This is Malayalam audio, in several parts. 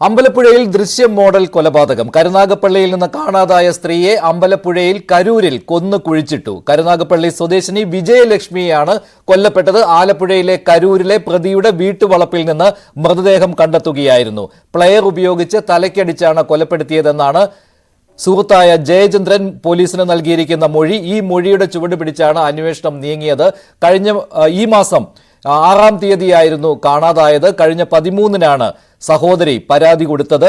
അമ്പലപ്പുഴയിൽ ദൃശ്യം മോഡൽ കൊലപാതകം. കരുനാഗപ്പള്ളിയിൽ നിന്ന് കാണാതായ സ്ത്രീയെ അമ്പലപ്പുഴയിൽ കരൂരിൽ കൊന്നു കുഴിച്ചിട്ടു. കരുനാഗപ്പള്ളി സ്വദേശിനി വിജയലക്ഷ്മിയാണ് കൊല്ലപ്പെട്ടത്. ആലപ്പുഴയിലെ കരൂരിലെ പ്രതിയുടെ വീട്ടുവളപ്പിൽ നിന്ന് മൃതദേഹം കണ്ടെത്തുകയായിരുന്നു. പ്ലെയർ ഉപയോഗിച്ച് തലയ്ക്കടിച്ചാണ് കൊലപ്പെടുത്തിയതെന്നാണ് സുഹൃത്തായ ജയചന്ദ്രൻ പോലീസിന് നൽകിയിരിക്കുന്ന മൊഴി. ഈ മൊഴിയുടെ ചുവട് പിടിച്ചാണ് അന്വേഷണം നീങ്ങിയത്. ഈ മാസം 6-ാം തീയതിയായിരുന്നു കാണാതായത്. കഴിഞ്ഞ 13-നാണ് സഹോദരി പരാതി കൊടുത്തത്,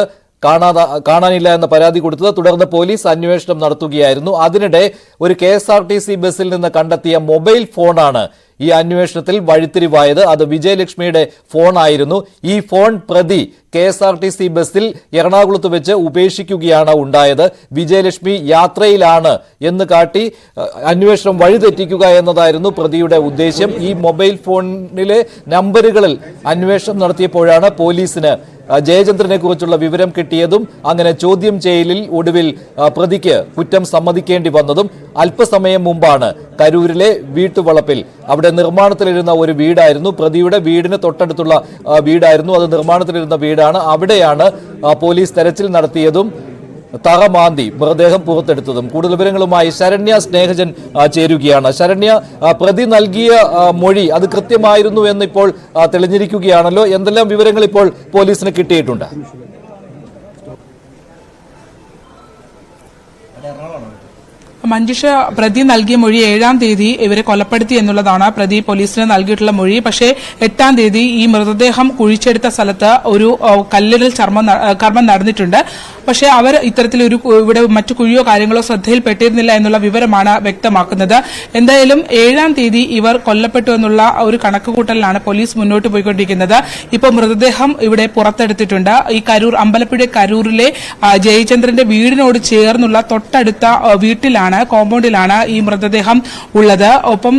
കാണാനില്ല എന്ന പരാതി കൊടുത്തത്. തുടർന്ന് പോലീസ് അന്വേഷണം നടത്തുകയായിരുന്നു. അതിനിടെ ഒരു KSRTC ബസ്സിൽ നിന്ന് കണ്ടെത്തിയ മൊബൈൽ ഫോണാണ് ഈ അന്വേഷണത്തിൽ വഴിത്തിരിവായത്. അത് വിജയലക്ഷ്മിയുടെ ഫോണായിരുന്നു. ഈ ഫോൺ പ്രതി KSRTC ബസ്സിൽ എറണാകുളത്ത് വെച്ച് ഉപേക്ഷിക്കുകയാണ് ഉണ്ടായത്. വിജയലക്ഷ്മി യാത്രയിലാണ് എന്ന് കാട്ടി അന്വേഷണം വഴിതെറ്റിക്കുക എന്നതായിരുന്നു പ്രതിയുടെ ഉദ്ദേശ്യം. ഈ മൊബൈൽ ഫോണിലെ നമ്പറുകളിൽ അന്വേഷണം നടത്തിയപ്പോഴാണ് പോലീസിന് ജയചന്ദ്രനെ കുറിച്ചുള്ള വിവരം കിട്ടിയതും അങ്ങനെ ചോദ്യം ചെയ്യലിൽ ഒടുവിൽ പ്രതിക്ക് കുറ്റം സമ്മതിക്കേണ്ടി വന്നതും. അല്പസമയം മുമ്പാണ് കരൂരിലെ വീട്ടുവളപ്പിൽ, അവിടെ നിർമ്മാണത്തിലിരുന്ന ഒരു വീടായിരുന്നു, പ്രതിയുടെ വീടിന് തൊട്ടടുത്തുള്ള വീടായിരുന്നു, അത് നിർമ്മാണത്തിലിരുന്ന വീടാണ്. അവിടെയാണ് പോലീസ് തെരച്ചിൽ നടത്തിയതും തറമാന്തി മൃതദേഹം പുറത്തെടുത്തതും. കൂടുതൽ വിവരങ്ങളുമായി ശരണ്യ സ്നേഹജൻ ചേരുകയാണ്. ശരണ്യ, പ്രതി നൽകിയ മൊഴി അത് കൃത്യമായിരുന്നു എന്നിപ്പോൾ തെളിഞ്ഞിരിക്കുകയാണല്ലോ. എന്തെല്ലാം വിവരങ്ങൾ ഇപ്പോൾ പോലീസിന് കിട്ടിയിട്ടുണ്ട്? മഞ്ജുഷ, പ്രതി നൽകിയ മൊഴി 7-ാം തീയതി ഇവരെ കൊലപ്പെടുത്തി എന്നുള്ളതാണ് പ്രതി പോലീസിന് നൽകിയിട്ടുള്ള മൊഴി. പക്ഷേ 8-ാം തീയതി ഈ മൃതദേഹം കുഴിച്ചെടുത്ത സ്ഥലത്ത് ഒരു കല്ലെറിൽ കർമ്മം നടന്നിട്ടുണ്ട്. പക്ഷേ അവർ ഇത്തരത്തിലൊരു ഇവിടെ മറ്റു കുഴിയോ കാര്യങ്ങളോ ശ്രദ്ധയിൽപ്പെട്ടിരുന്നില്ല എന്നുള്ള വിവരമാണ് വ്യക്തമാക്കുന്നത്. എന്തായാലും 7-ാം തീയതി ഇവർ കൊല്ലപ്പെട്ടു എന്നുള്ള ഒരു കണക്കുകൂട്ടലിലാണ് പോലീസ് മുന്നോട്ട് പോയിക്കൊണ്ടിരിക്കുന്നത്. ഇപ്പോൾ മൃതദേഹം ഇവിടെ പുറത്തെടുത്തിട്ടുണ്ട്. ഈ അമ്പലപ്പുഴ കരൂരിലെ ജയചന്ദ്രന്റെ വീടിനോട് ചേർന്നുള്ള തൊട്ടടുത്ത വീട്ടിലാണ്, കോമ്പൗണ്ടിലാണ് ഈ മൃതദേഹം ഉള്ളത്. ഒപ്പം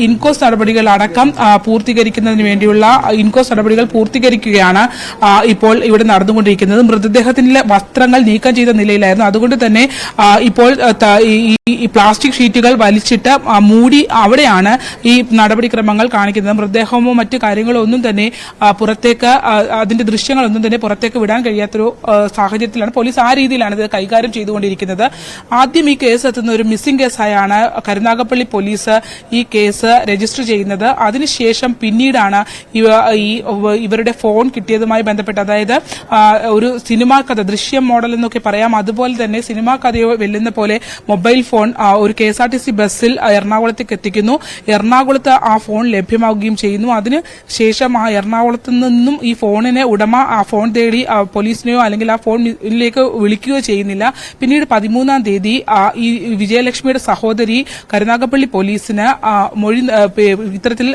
ഇൻക്വസ്റ്റ് നടപടികളടക്കം പൂർത്തീകരിക്കുന്നതിന് വേണ്ടിയുള്ള ഇൻക്വസ്റ്റ് നടപടികൾ പൂർത്തീകരിക്കുകയാണ് ഇപ്പോൾ ഇവിടെ നടന്നുകൊണ്ടിരിക്കുന്നത്. മൃതദേഹത്തിലെ വസ്ത്രങ്ങൾ നീക്കം ചെയ്ത നിലയിലായിരുന്നു. അതുകൊണ്ട് തന്നെ ഇപ്പോൾ ഈ പ്ലാസ്റ്റിക് ഷീറ്റുകൾ വലിച്ചിട്ട് മൂടി അവിടെയാണ് ഈ നടപടിക്രമങ്ങൾ കാണിക്കുന്നത്. മൃതദേഹമോ മറ്റു കാര്യങ്ങളോ ഒന്നും തന്നെ പുറത്തേക്ക്, അതിന്റെ ദൃശ്യങ്ങളൊന്നും തന്നെ പുറത്തേക്ക് വിടാൻ കഴിയാത്തൊരു സാഹചര്യത്തിലാണ് പോലീസ് ആ രീതിയിലാണ് ഇത് കൈകാര്യം ചെയ്തുകൊണ്ടിരിക്കുന്നത്. ആദ്യം ഈ കേസ് എത്തുന്ന ഒരു മിസ്സിംഗ് കേസായാണ് കരുനാഗപ്പള്ളി പോലീസ് ഈ കേസ് രജിസ്റ്റർ ചെയ്യുന്നത്. അതിനുശേഷം പിന്നീടാണ് ഇവരുടെ ഫോൺ കിട്ടിയതുമായി ബന്ധപ്പെട്ട്, അതായത് ഒരു സിനിമാ കഥ, ദൃശ്യം മോഡൽ എന്നൊക്കെ പറയാം, അതുപോലെ തന്നെ സിനിമാ കഥയോ വെല്ലുന്ന പോലെ മൊബൈൽ ഫോൺ ഒരു KSRTC ബസ്സിൽ എറണാകുളത്തേക്ക് എത്തിക്കുന്നു. എറണാകുളത്ത് ആ ഫോൺ ലഭ്യമാവുകയും ചെയ്യുന്നു. അതിനുശേഷം ആ എറണാകുളത്ത് നിന്നും ഈ ഫോണിനെ ഉടമ ആ ഫോൺ തേടി പോലീസിനെയോ അല്ലെങ്കിൽ ആ ഫോണിലേക്ക് വിളിക്കുകയോ ചെയ്യുന്നില്ല. പിന്നീട് 13-ാം തീയതി ഈ വിജയലക്ഷ്മിയുടെ സഹോദരി കരുനാഗപ്പള്ളി പോലീസിന് ഇത്തരത്തിൽ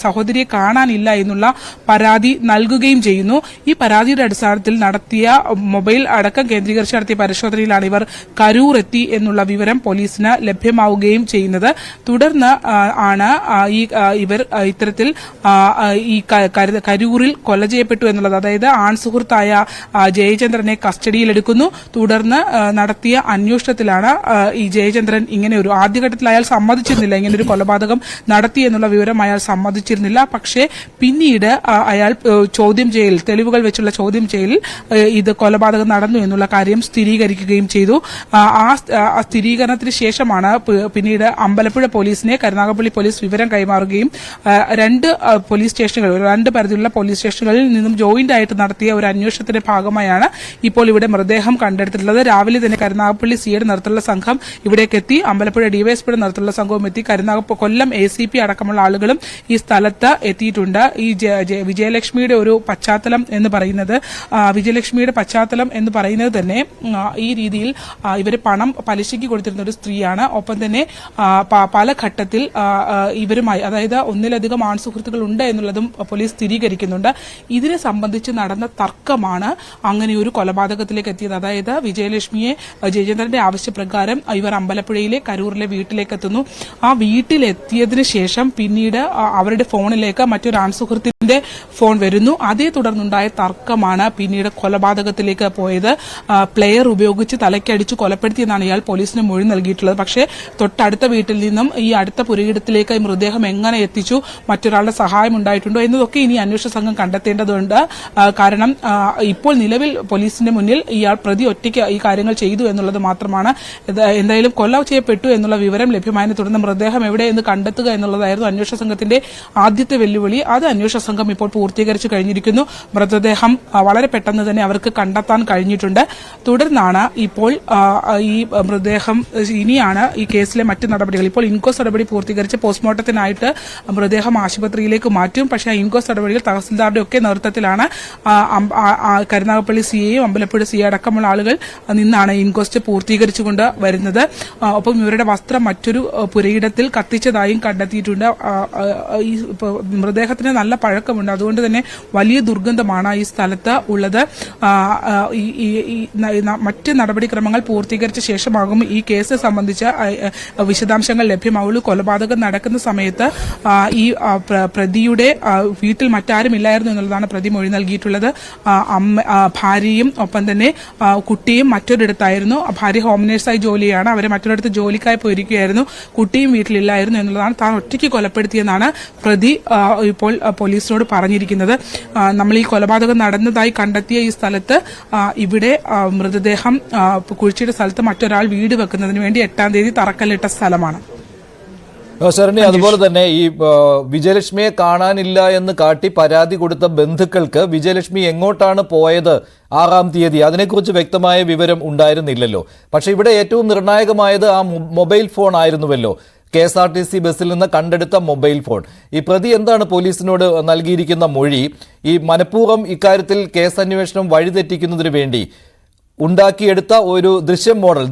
സഹോദരിയെ കാണാനില്ല എന്നുള്ള പരാതി നൽകുകയും ചെയ്യുന്നു. ഈ പരാതിയുടെ അടിസ്ഥാനത്തിൽ നടത്തിയ മൊബൈൽ അടക്കം കേന്ദ്രീകരിച്ച് നടത്തിയ പരിശോധനയിലാണ് ഇവർ കരൂർ എത്തി എന്നുള്ള വിവരം പോലീസിന് ലഭ്യമാവുകയും ചെയ്യുന്നത്. തുടർന്ന് ആണ് ഇവർ ഇത്തരത്തിൽ ഈ കരൂരിൽ കൊല ചെയ്യപ്പെട്ടു എന്നുള്ളത്, അതായത് ആൺസുഹൃത്തായ ജയചന്ദ്രനെ കസ്റ്റഡിയിലെടുക്കുന്നു. തുടർന്ന് നടത്തിയ അന്വേഷണത്തിലാണ് ഈ ജയചന്ദ്രൻ ഇങ്ങനെ ഒരു, ആദ്യഘട്ടത്തിൽ അയാൾ സമ്മതിച്ചിരുന്നില്ല, ഇങ്ങനെ ഒരു കൊലപാതകം നടത്തി എന്നുള്ള വിവരം അയാൾ സമ്മതിച്ചിരുന്നില്ല. പക്ഷേ പിന്നീട് അയാൾ ചോദ്യം ചെയ്യൽ, തെളിവുകൾ വെച്ചുള്ള ചോദ്യം ചെയ്യലിൽ ഇത് കൊലപാതകം നടന്നു എന്നുള്ള കാര്യം സ്ഥിരീകരിക്കുകയും ചെയ്തു. ആ സ്ഥിരീകരണത്തിന് ശേഷമാണ് പിന്നീട് അമ്പലപ്പുഴ പോലീസിനെ കരുനാഗപ്പള്ളി പോലീസ് വിവരം കൈമാറുകയും 2 പരിധിയിലുള്ള പോലീസ് സ്റ്റേഷനുകളിൽ നിന്നും ജോയിന്റ് ആയിട്ട് നടത്തിയ ഒരു അന്വേഷണത്തിന്റെ ഭാഗമായാണ് ഇപ്പോൾ ഇവിടെ മൃതദേഹം കണ്ടെടുത്തിട്ടുള്ളത്. രാവിലെ തന്നെ കരുനാഗപ്പള്ളി സിയുടെ നേതൃത്വത്തിലുള്ള സംഘം ഇവിടേക്ക് എത്തി, അമ്പലപ്പുഴ ഡിവൈഎസ്പിയുടെ നേതൃത്വത്തിലുള്ള സംഘവും എത്തി, കൊല്ലം ACP അടക്കമുള്ള ആളുകളും ഈ സ്ഥലത്ത് എത്തിയിട്ടുണ്ട്. ഈ വിജയലക്ഷ്മിയുടെ ഒരു പശ്ചാത്തലം എന്ന് പറയുന്നത് തന്നെ ഈ രീതിയിൽ ഇവർ പണം പലിശയ്ക്ക് കൊടുത്തിരുന്ന ഒരു സ്ത്രീയാണ്. ഒപ്പം തന്നെ പല ഘട്ടത്തിൽ ഇവരുമായി, അതായത് ഒന്നിലധികം ആൺസുഹൃത്തുക്കൾ ഉണ്ട് എന്നുള്ളതും പോലീസ് സ്ഥിരീകരിക്കുന്നുണ്ട്. ഇതിനെ സംബന്ധിച്ച് നടന്ന തർക്കമാണ് അങ്ങനെ ഒരു കൊലപാതകത്തിലേക്ക് എത്തിയത്. അതായത് വിജയലക്ഷ്മിയെ ജയചന്ദ്രന്റെ ആവശ്യപ്രകാരം ഇവർ അമ്പലപ്പുഴയിലെ കരൂരിലെ വീട്ടിലേക്ക് എത്തുന്നു. ആ വീട്ടിലെത്തിയതിനു ശേഷം പിന്നീട് അവരുടെ ഫോണിലേക്ക് മറ്റൊരു ആൺസുഹൃത്തിന്റെ ഫോൺ വരുന്നു. അതേ തുടർന്നുണ്ടായ തർക്കമാണ് പിന്നീട് കൊലപാതകത്തിലേക്ക് പോയത്. പ്ലെയർ ഉപയോഗിച്ച് തലയ്ക്കടിച്ച് കൊലപ്പെടുത്തിയെന്നാണ് ഇയാൾ പോലീസിന് മൊഴി നൽകിയിട്ടുള്ളത്. പക്ഷേ തൊട്ടടുത്ത വീട്ടിൽ നിന്നും ഈ അടുത്ത പുരയിടത്തിലേക്ക് ഈ മൃതദേഹം എങ്ങനെ എത്തിച്ചു, മറ്റൊരാളുടെ സഹായം ഉണ്ടായിട്ടുണ്ടോ എന്നതൊക്കെ ഇനി അന്വേഷണ സംഘം കണ്ടെത്തേണ്ടതുണ്ട്. കാരണം ഇപ്പോൾ നിലവിൽ പോലീസിന്റെ മുന്നിൽ ഇയാൾ പ്രതി ഒറ്റയ്ക്ക് ഈ കാര്യങ്ങൾ ചെയ്തു എന്നുള്ളത് മാത്രമാണ്. എന്തായാലും കൊല ചെയ്യപ്പെട്ടു എന്നുള്ള വിവരം ലഭ്യമായതിനെ തുടർന്ന് മൃതദേഹം എവിടെയെന്ന് കണ്ടെത്തുക എന്നുള്ളതായിരുന്നു അന്വേഷണ സംഘത്തിന്റെ ആദ്യത്തെ വെല്ലുവിളി. അത് അന്വേഷണ സംഘം ഇപ്പോൾ പൂർത്തീകരിച്ചു കഴിഞ്ഞിരിക്കുന്നു. മൃതദേഹം വളരെ പെട്ടെന്ന് തന്നെ അവർക്ക് കണ്ടെത്താൻ കഴിഞ്ഞിട്ടുണ്ട്. തുടർന്നാണ് ഇപ്പോൾ ഈ മൃതദേഹം ഇനിയാണ് ഈ കേസിലെ മറ്റ് നടപടികൾ. ഇപ്പോൾ ഇൻക്വസ്റ്റ് നടപടി പൂർത്തീകരിച്ച് പോസ്റ്റ്മോർട്ടത്തിനായിട്ട് മൃതദേഹം ആശുപത്രിയിലേക്ക് മാറ്റും. പക്ഷേ ആ ഇൻക്വസ്റ്റ് നടപടികൾ തഹസിൽദാറുടെ ഒക്കെ നേതൃത്വത്തിലാണ്. കരുനാഗപ്പള്ളി സിയെയും അമ്പലപ്പുഴ സിയെ അടക്കമുള്ള ആളുകൾ നിന്നാണ് ഇൻക്വസ്റ്റ് പൂർത്തീകരിച്ചുകൊണ്ട് വരുന്നത്. ഒപ്പം ഇവരുടെ വസ്ത്രം മറ്റൊരു പുരയിടത്തിൽ കത്തിച്ചതായും കണ്ടെത്തിയിട്ടുണ്ട്. ഈ മൃതദേഹത്തിന് നല്ല പഴക്കമുണ്ട്. അതുകൊണ്ട് തന്നെ വലിയ ദുർഗന്ധമാണ് ഈ സ്ഥലത്ത് ഉള്ളത്. മറ്റ് നടപടിക്രമങ്ങൾ പൂർത്തീകരിച്ച ശേഷമാകും ഈ കേസ് സംബന്ധിച്ച വിശദാംശങ്ങൾ ലഭ്യമാവുള്ളൂ. കൊലപാതകം നടക്കുന്ന സമയത്ത് ഈ പ്രതിയുടെ വീട്ടിൽ മറ്റാരും ഇല്ലായിരുന്നു എന്നുള്ളതാണ് പ്രതി മൊഴി നൽകിയിട്ടുള്ളത്. ഭാര്യയും ഒപ്പം തന്നെ കുട്ടിയും മറ്റൊരിടത്തായിരുന്നു. ഭാര്യ ഹോം നേഴ്സായി ജോലിയാണ്. അവരെ മറ്റൊരിടത്ത് ജോലിക്കായി പോയിരിക്കുകയായിരുന്നു. കുട്ടിയും വീട്ടിലില്ലായിരുന്നു എന്നുള്ളതാണ്. താൻ ഒറ്റയ്ക്ക് കൊലപ്പെടുത്തിയെന്നാണ് പ്രതി ഇപ്പോൾ പോലീസിനോട് പറഞ്ഞിരിക്കുന്നത്. നമ്മൾ ഈ കൊലപാതകം നടന്നതായി കണ്ടെത്തിയ ഈ സ്ഥലത്ത് ഇവിടെ മൃതദേഹം കുഴിച്ചിട്ട സ്ഥലത്ത് മറ്റൊരാൾ വീട് വെക്കുന്നതിന് വേണ്ടി 8-ാം തീയതി തറക്കല്ലിട്ട സ്ഥലമാണ്. ശരണി, അതുപോലെ തന്നെ ഈ വിജയലക്ഷ്മിയെ കാണാനില്ല എന്ന് കാട്ടി പരാതി കൊടുത്ത ബന്ധുക്കൾക്ക് വിജയലക്ഷ്മി എങ്ങോട്ടാണ് പോയത് 6-ാം തീയതി അതിനെക്കുറിച്ച് വ്യക്തമായ വിവരം ഉണ്ടായിരുന്നില്ലല്ലോ. പക്ഷെ ഇവിടെ ഏറ്റവും നിർണായകമായത് ആ മൊബൈൽ ഫോൺ ആയിരുന്നുവല്ലോ. KSRTC ബസ്സിൽ നിന്ന് കണ്ടെടുത്ത മൊബൈൽ ഫോൺ. ഈ പ്രതി എന്താണ് പോലീസിനോട് നൽകിയിരിക്കുന്ന മൊഴി? ഈ മനഃപൂർവ്വം ഇക്കാര്യത്തിൽ കേസന്വേഷണം വഴിതെറ്റിക്കുന്നതിന് വേണ്ടി ഉണ്ടാക്കിയെടുത്ത ഒരു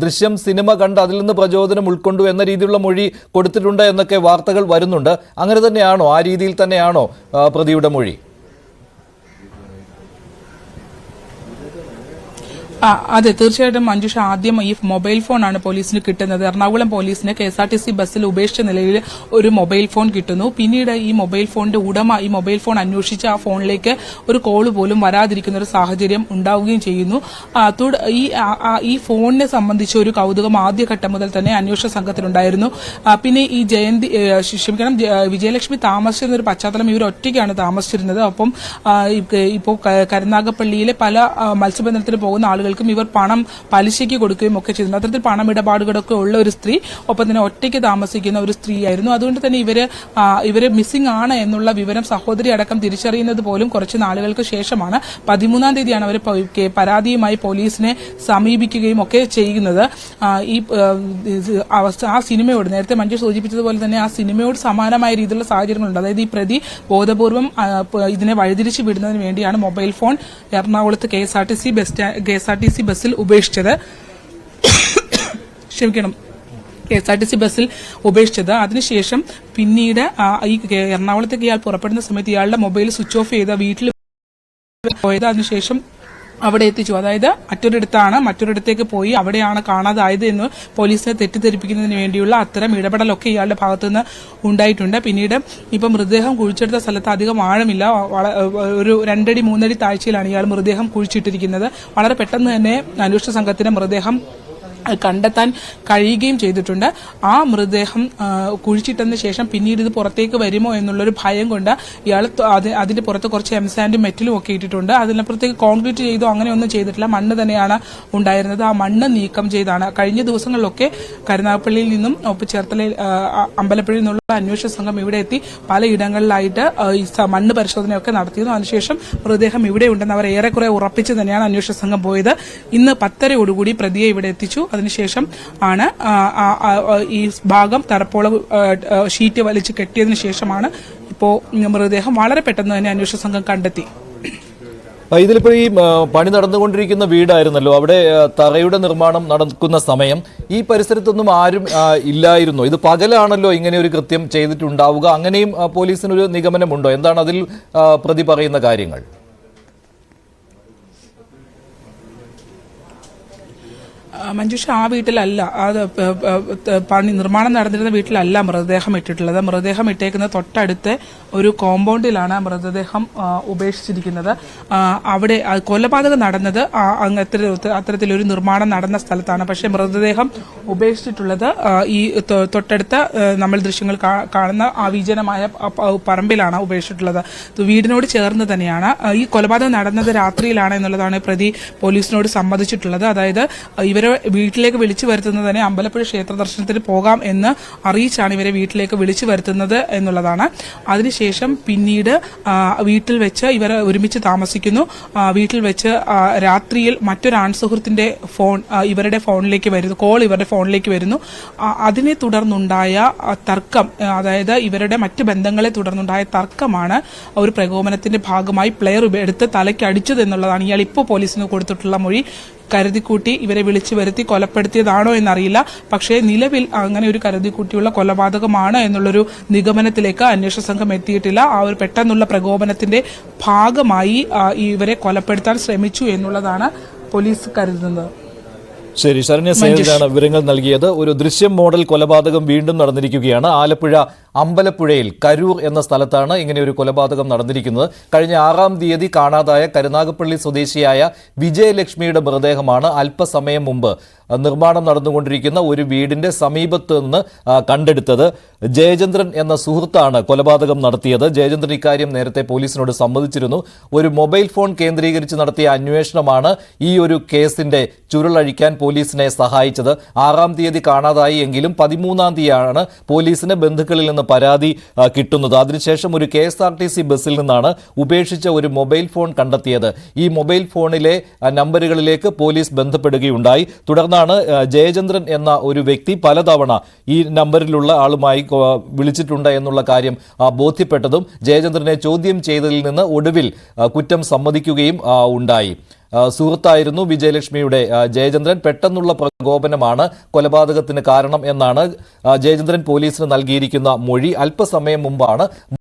ദൃശ്യം സിനിമ കണ്ട് അതിൽ നിന്ന് പ്രചോദനം ഉൾക്കൊണ്ടു എന്ന രീതിയിലുള്ള മൊഴി കൊടുത്തിട്ടുണ്ട് എന്നൊക്കെ വാർത്തകൾ വരുന്നുണ്ട്. അങ്ങനെ തന്നെയാണോ? ആ രീതിയിൽ തന്നെയാണോ പ്രതിയുടെ മൊഴി? അതെ, തീർച്ചയായിട്ടും മഞ്ജുഷ. ആദ്യം ഈ മൊബൈൽ ഫോണാണ് പോലീസിന് കിട്ടുന്നത്. എറണാകുളം പോലീസിന് KSRTC ബസ്സിൽ ഉപേക്ഷിച്ച നിലയിൽ ഒരു മൊബൈൽ ഫോൺ കിട്ടുന്നു. പിന്നീട് ഈ മൊബൈൽ ഫോണിന്റെ ഉടമ ഈ മൊബൈൽ ഫോൺ അന്വേഷിച്ച് ആ ഫോണിലേക്ക് ഒരു കോള് പോലും വരാതിരിക്കുന്ന ഒരു സാഹചര്യം ഉണ്ടാവുകയും ചെയ്യുന്നു. ഈ ഫോണിനെ സംബന്ധിച്ച ഒരു കൗതുകം ആദ്യഘട്ടം മുതൽ തന്നെ അന്വേഷണ സംഘത്തിനുണ്ടായിരുന്നു. പിന്നെ ഈ വിജയലക്ഷ്മി താമസിച്ചിരുന്ന ഒരു പശ്ചാത്തലം, ഇവർ ഒറ്റയ്ക്കാണ് താമസിച്ചിരുന്നത്. ഒപ്പം ഇപ്പോൾ കരുനാഗപ്പള്ളിയിലെ പല മത്സ്യബന്ധനത്തിന് പോകുന്ന ആളുകൾ ഇവർ പണം പലിശയ്ക്ക് കൊടുക്കുകയും ഒക്കെ ചെയ്തിട്ടുണ്ട്. അത്തരത്തിൽ പണമിടപാടുകളൊക്കെ ഉള്ള ഒരു സ്ത്രീ, ഒപ്പം തന്നെ ഒറ്റയ്ക്ക് താമസിക്കുന്ന ഒരു സ്ത്രീയായിരുന്നു. അതുകൊണ്ട് തന്നെ ഇവര് മിസ്സിംഗ് ആണ് എന്നുള്ള വിവരം സഹോദരി അടക്കം തിരിച്ചറിയുന്നത് പോലും കുറച്ച് നാളുകൾക്ക് ശേഷമാണ്. 13-ാം തീയതിയാണ് അവർ പരാതിയുമായി പോലീസിനെ സമീപിക്കുകയും ഒക്കെ ചെയ്യുന്നത്. ആ സിനിമയോട്, നേരത്തെ മഞ്ജു സൂചിപ്പിച്ചതുപോലെ തന്നെ ആ സിനിമയോട് സമാനമായ രീതിയിലുള്ള സാഹചര്യങ്ങളുണ്ട്. അതായത് ഈ പ്രതി ബോധപൂർവം ഇതിനെ വഴിതിരിച്ചു വിടുന്നതിന് വേണ്ടിയാണ് മൊബൈൽ ഫോൺ എറണാകുളത്ത് KSRTC ബസ്സിൽ ഉപേക്ഷിച്ചത്. KSRTC ബസ്സിൽ ഉപേക്ഷിച്ചത്. അതിനുശേഷം പിന്നീട് ഈ എറണാകുളത്തേക്ക് ഇയാൾ പുറപ്പെടുന്ന സമയത്ത് ഇയാളുടെ മൊബൈൽ സ്വിച്ച് ഓഫ് ചെയ്ത വീട്ടിൽ പോയത്. അതിനുശേഷം അവിടെ എത്തിച്ചു. അതായത് മറ്റൊരിടത്തേക്ക് പോയി അവിടെയാണ് കാണാതായത് എന്ന് പോലീസിനെ തെറ്റിദ്ധരിപ്പിക്കുന്നതിന് വേണ്ടിയുള്ള അത്തരം ഇടപെടലൊക്കെ ഇയാളുടെ ഭാഗത്തുനിന്ന് ഉണ്ടായിട്ടുണ്ട്. പിന്നീട് ഇപ്പം മൃതദേഹം കുഴിച്ചെടുത്ത സ്ഥലത്ത് അധികം ആഴമില്ല. ഒരു 2 അടി 3 അടി താഴ്ചയിലാണ് ഇയാൾ മൃതദേഹം കുഴിച്ചിട്ടിരിക്കുന്നത്. വളരെ പെട്ടെന്ന് തന്നെ അന്വേഷണ സംഘത്തിന് മൃതദേഹം കണ്ടെത്താൻ കഴിയുകയും ചെയ്തിട്ടുണ്ട്. ആ മൃതദേഹം കുഴിച്ചിട്ടതിന് ശേഷം പിന്നീട് ഇത് പുറത്തേക്ക് വരുമോ എന്നുള്ളൊരു ഭയം കൊണ്ട് ഇയാൾ അതിന്റെ പുറത്ത് കുറച്ച് എംസാൻഡും മെറ്റലും ഒക്കെ ഇട്ടിട്ടുണ്ട്. അതിനപ്പുറത്തേക്ക് കോൺക്രീറ്റ് ചെയ്തോ അങ്ങനെയൊന്നും ചെയ്തിട്ടില്ല. മണ്ണ് തന്നെയാണ് ഉണ്ടായിരുന്നത്. ആ മണ്ണ് നീക്കം ചെയ്താണ്. കഴിഞ്ഞ ദിവസങ്ങളിലൊക്കെ കരുനാഗപ്പള്ളിയിൽ നിന്നും ചേർത്തലയിൽ അമ്പലപ്പുഴയിൽ നിന്നുള്ള അന്വേഷണ സംഘം ഇവിടെ എത്തി പലയിടങ്ങളിലായിട്ട് മണ്ണ് പരിശോധനയൊക്കെ നടത്തിയിരുന്നു. അതിനുശേഷം മൃതദേഹം ഇവിടെ ഉണ്ടെന്ന് അവർ ഏറെക്കുറെ ഉറപ്പിച്ച് തന്നെയാണ് അന്വേഷണ സംഘം പോയത്. ഇന്ന് 10:30 പ്രതിയെ ഇവിടെ എത്തിച്ചു. അതിനുശേഷം ആണ് ഈ ഭാഗം തറപ്പോളം ഷീറ്റ് വലിച്ച് കെട്ടിയതിനു ശേഷമാണ് ഇപ്പോൾ മൃതദേഹം വളരെ പെട്ടെന്ന് തന്നെ അന്വേഷണ സംഘം കണ്ടെത്തി. ഇതിലിപ്പോൾ ഈ പണി നടന്നുകൊണ്ടിരിക്കുന്ന വീടായിരുന്നല്ലോ, അവിടെ തറയുടെ നിർമ്മാണം നടക്കുന്ന സമയം ഈ പരിസരത്തൊന്നും ആരും ഇല്ലായിരുന്നു. ഇത് പകലാണല്ലോ ഇങ്ങനെ ഒരു കൃത്യം ചെയ്തിട്ടുണ്ടാവുക. അങ്ങനെയും പോലീസിനൊരു നിഗമനമുണ്ടോ? എന്താണ് അതിൽ പ്രതി പറയുന്ന കാര്യങ്ങൾ? മഞ്ജുഷ ആ വീട്ടിലല്ല, അത് നിർമ്മാണം നടന്നിരുന്ന വീട്ടിലല്ല മൃതദേഹം ഇട്ടിട്ടുള്ളത്. മൃതദേഹം ഇട്ടേക്കുന്നത് തൊട്ടടുത്ത് ഒരു കോമ്പൗണ്ടിലാണ് മൃതദേഹം ഉപേക്ഷിച്ചിരിക്കുന്നത്. അവിടെ കൊലപാതകം നടന്നത് അത്തരത്തിലൊരു നിർമ്മാണം നടന്ന സ്ഥലത്താണ്. പക്ഷേ മൃതദേഹം ഉപേക്ഷിച്ചിട്ടുള്ളത് ഈ തൊട്ടടുത്ത നമ്മൾ ദൃശ്യങ്ങൾ കാണുന്ന ആ വിജനമായ പറമ്പിലാണ് ഉപേക്ഷിച്ചിട്ടുള്ളത്. വീടിനോട് ചേർന്ന് തന്നെയാണ്. ഈ കൊലപാതകം നടന്നത് രാത്രിയിലാണ് എന്നുള്ളതാണ് പ്രതി പോലീസിനോട് സമ്മതിച്ചിട്ടുള്ളത്. അതായത് ഇവരെ വീട്ടിലേക്ക് വിളിച്ചു വരുത്തുന്നത് തന്നെ അമ്പലപ്പുഴ ക്ഷേത്ര ദർശനത്തിന് പോകാം എന്ന് അറിയിച്ചാണ് ഇവരെ വീട്ടിലേക്ക് വിളിച്ചു വരുത്തുന്നത് എന്നുള്ളതാണ്. അതിനുശേഷം പിന്നീട് വീട്ടിൽ വെച്ച് ഇവർ ഒരുമിച്ച് താമസിക്കുന്നു. വീട്ടിൽ വെച്ച് രാത്രിയിൽ മറ്റൊരു ആൺസുഹൃത്തിന്റെ ഫോൺ ഇവരുടെ ഫോണിലേക്ക് വരുന്നു, കോൾ ഇവരുടെ ഫോണിലേക്ക് വരുന്നു. അതിനെ തുടർന്നുണ്ടായ തർക്കം, അതായത് ഇവരുടെ മറ്റ് ബന്ധങ്ങളെ തുടർന്നുണ്ടായ തർക്കമാണ് ഒരു പ്രകോപനത്തിന്റെ ഭാഗമായി പ്ലെയർ എടുത്ത് തലയ്ക്ക് അടിച്ചത് എന്നുള്ളതാണ് ഇയാൾ ഇപ്പോൾ പോലീസിന് കൊടുത്തിട്ടുള്ള മൊഴി. കരുതിക്കൂട്ടി ഇവരെ വിളിച്ചു വരുത്തി കൊലപ്പെടുത്തിയതാണോ എന്നറിയില്ല. പക്ഷേ നിലവിൽ അങ്ങനെ ഒരു കരുതിക്കൂട്ടിയുള്ള കൊലപാതകമാണ് എന്നുള്ളൊരു നിഗമനത്തിലേക്ക് അന്വേഷണ സംഘം എത്തിയിട്ടില്ല. ആ ഒരു പെട്ടെന്നുള്ള പ്രകോപനത്തിന്റെ ഭാഗമായി ഇവരെ കൊലപ്പെടുത്താൻ ശ്രമിച്ചു എന്നുള്ളതാണ് പോലീസ് കരുതുന്നത്. ശരി, ശരണ്യ സേനയാണ് വിവരങ്ങൾ നൽകിയത്. ഒരു ദൃശ്യം മോഡൽ കൊലപാതകം വീണ്ടും നടന്നിരിക്കുകയാണ്. ആലപ്പുഴ അമ്പലപ്പുഴയിൽ കരൂർ എന്ന സ്ഥലത്താണ് ഇങ്ങനെ ഒരു കൊലപാതകം നടന്നിരിക്കുന്നത്. കഴിഞ്ഞ 6-ാം തീയതി കാണാതായ കരുനാഗപ്പള്ളി സ്വദേശിയായ വിജയലക്ഷ്മിയുടെ മൃതദേഹമാണ് അല്പസമയം മുമ്പ് നിർമ്മാണം നടന്നുകൊണ്ടിരിക്കുന്ന ഒരു വീടിന്റെ സമീപത്ത് നിന്ന് കണ്ടെടുത്തത്. ജയചന്ദ്രൻ എന്ന സുഹൃത്താണ് കൊലപാതകം നടത്തിയത്. ജയചന്ദ്രൻ ഇക്കാര്യം നേരത്തെ പോലീസിനോട് സമ്മതിച്ചിരുന്നു. ഒരു മൊബൈൽ ഫോൺ കേന്ദ്രീകരിച്ച് നടത്തിയ അന്വേഷണമാണ് ഈ ഒരു കേസിന്റെ ചുരുളഴിക്കാൻ പോലീസിനെ സഹായിച്ചത്. 6-ാം തീയതി കാണാതായി എങ്കിലും 13-ാം തീയതിയാണ് പോലീസിന് ബന്ധുക്കളിൽ നിന്ന് പരാതി കിട്ടുന്നത്. അതിനുശേഷം ഒരു KSRTC ബസ്സിൽ നിന്നാണ് ഉപേക്ഷിച്ച ഒരു മൊബൈൽ ഫോൺ കണ്ടെത്തിയത്. ഈ മൊബൈൽ ഫോണിലെ നമ്പറുകളിലേക്ക് പോലീസ് ബന്ധപ്പെടുകയുണ്ടായി. തുടർന്നാണ് ജയചന്ദ്രൻ എന്ന ഒരു വ്യക്തി പലതവണ ഈ നമ്പറിലുള്ള ആളുമായി വിളിച്ചിട്ടുണ്ട് എന്നുള്ള കാര്യം ബോധ്യപ്പെട്ടതും ജയചന്ദ്രനെ ചോദ്യം ചെയ്തതിൽ നിന്ന് ഒടുവിൽ കുറ്റം സമ്മതിക്കുകയും ഉണ്ടായി. സുഹൃത്തായിരുന്നു വിജയലക്ഷ്മിയുടെ ജയചന്ദ്രൻ. പെട്ടെന്നുള്ള പ്രകോപനമാണ് കൊലപാതകത്തിന് കാരണം എന്നാണ് ജയചന്ദ്രൻ പോലീസിന് നൽകിയിരിക്കുന്ന മൊഴി. അല്പസമയം മുമ്പാണ്